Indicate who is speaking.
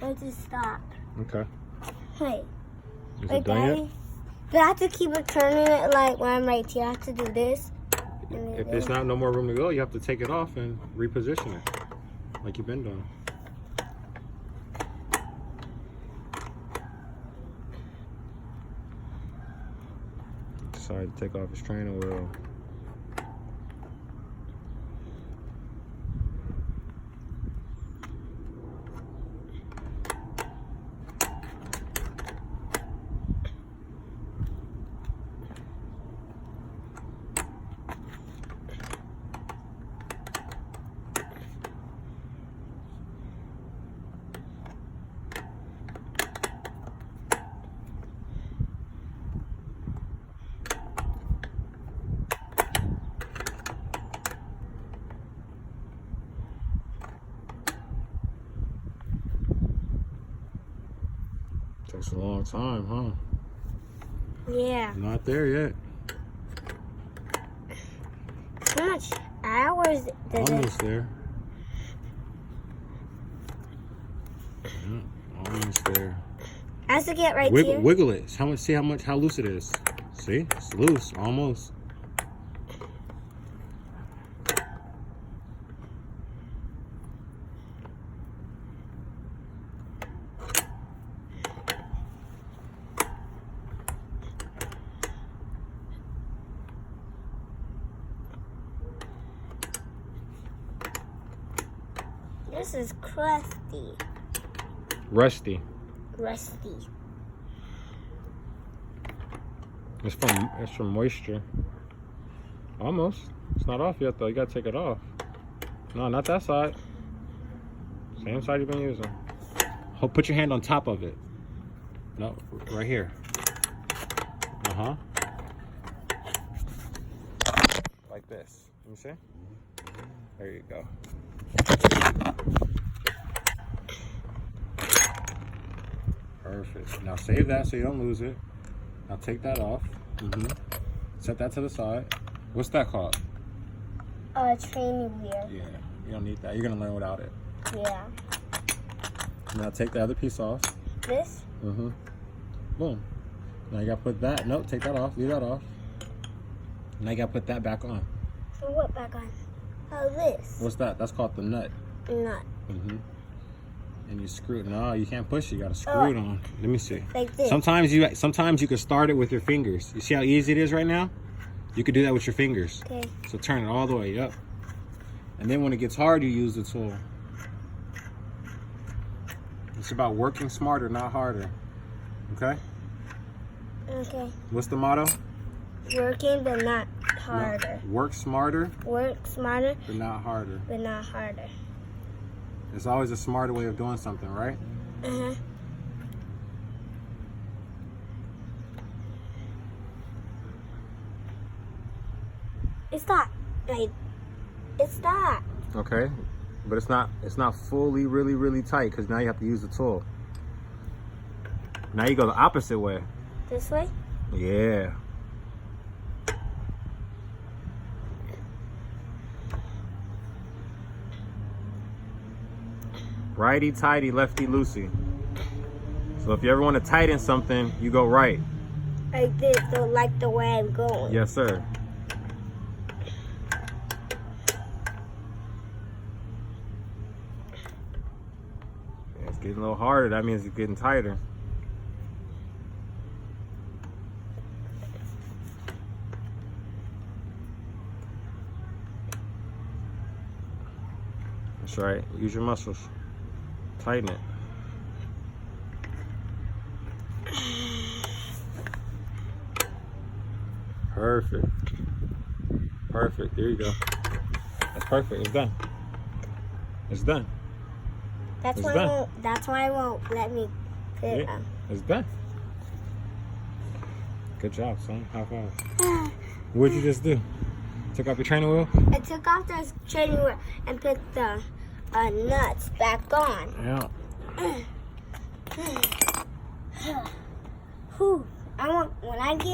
Speaker 1: Let's just stop.
Speaker 2: Okay.
Speaker 1: Wait.
Speaker 2: Is
Speaker 1: Wait,
Speaker 2: it done
Speaker 1: Daddy?
Speaker 2: yet?
Speaker 1: Do I have to keep it turning it like when I'm right here? I have to do this? And
Speaker 2: If
Speaker 1: then
Speaker 2: there's
Speaker 1: this?
Speaker 2: not no more room to go, you have to take it off and reposition it, like you've been doing. Decided to take off his training wheel. Takes a long time, huh?
Speaker 1: Yeah.
Speaker 2: Not there yet.
Speaker 1: How much hours does it?
Speaker 2: Almost there. Yeah, almost there.
Speaker 1: I have to get right
Speaker 2: Wiggle,
Speaker 1: here.
Speaker 2: wiggle it. See how loose it is. See, it's loose, almost.
Speaker 1: This is crusty.
Speaker 2: Rusty.
Speaker 1: Rusty.
Speaker 2: It's from moisture. Almost. It's not off yet though. You gotta take it off. No, not that side. Same side you've been using. Oh, put your hand on top of it. No, right here. Uh-huh. Like this. Let me see. There you go. Perfect. Now save that so you don't lose it. Now take that off. Set that to the side. What's that called?
Speaker 1: Training wheel.
Speaker 2: Yeah, you don't need that. You're gonna learn without it.
Speaker 1: Yeah.
Speaker 2: Now take the other piece off.
Speaker 1: This?
Speaker 2: Boom. Now you gotta put that. Nope, take that off. Leave that off. Now you gotta put that back on.
Speaker 1: So what back on? Oh, this.
Speaker 2: What's that? That's called the nut.
Speaker 1: Nut.
Speaker 2: And you screw it. No, you can't push it. You gotta screw it on. Let me see.
Speaker 1: Like this.
Speaker 2: Sometimes you can start it with your fingers. You see how easy it is right now? You could do that with your fingers.
Speaker 1: Okay.
Speaker 2: So turn it all the way up. And then when it gets hard, you use the tool. It's about working smarter, not harder. Okay?
Speaker 1: Okay.
Speaker 2: What's the motto?
Speaker 1: Working but not harder.
Speaker 2: Work smarter,
Speaker 1: Work smarter
Speaker 2: but not harder.
Speaker 1: but not harder.
Speaker 2: There's always a smarter way of doing something, right?
Speaker 1: Uh-huh. It's not. Like, it's not.
Speaker 2: Okay. But it's not fully really tight because now you have to use the tool. Now you go the opposite way.
Speaker 1: This way?
Speaker 2: Yeah. Righty tighty, lefty loosey. So if you ever want to tighten something, you go right.
Speaker 1: Like this, so like the way I'm going.
Speaker 2: Yes, sir. It's getting a little harder. That means it's getting tighter. That's right. Use your muscles. Tighten it. Perfect. Perfect. There you go. That's perfect. It's done. It's done.
Speaker 1: That's
Speaker 2: It's
Speaker 1: why
Speaker 2: done.
Speaker 1: it won't. That's why it won't let me put it
Speaker 2: Yeah,
Speaker 1: on.
Speaker 2: it's done. Good job, son. High five. What'd you just do? Took off your training wheel?
Speaker 1: I took off the training wheel and put the nuts back on.
Speaker 2: Yeah.
Speaker 1: Whew. I want when I get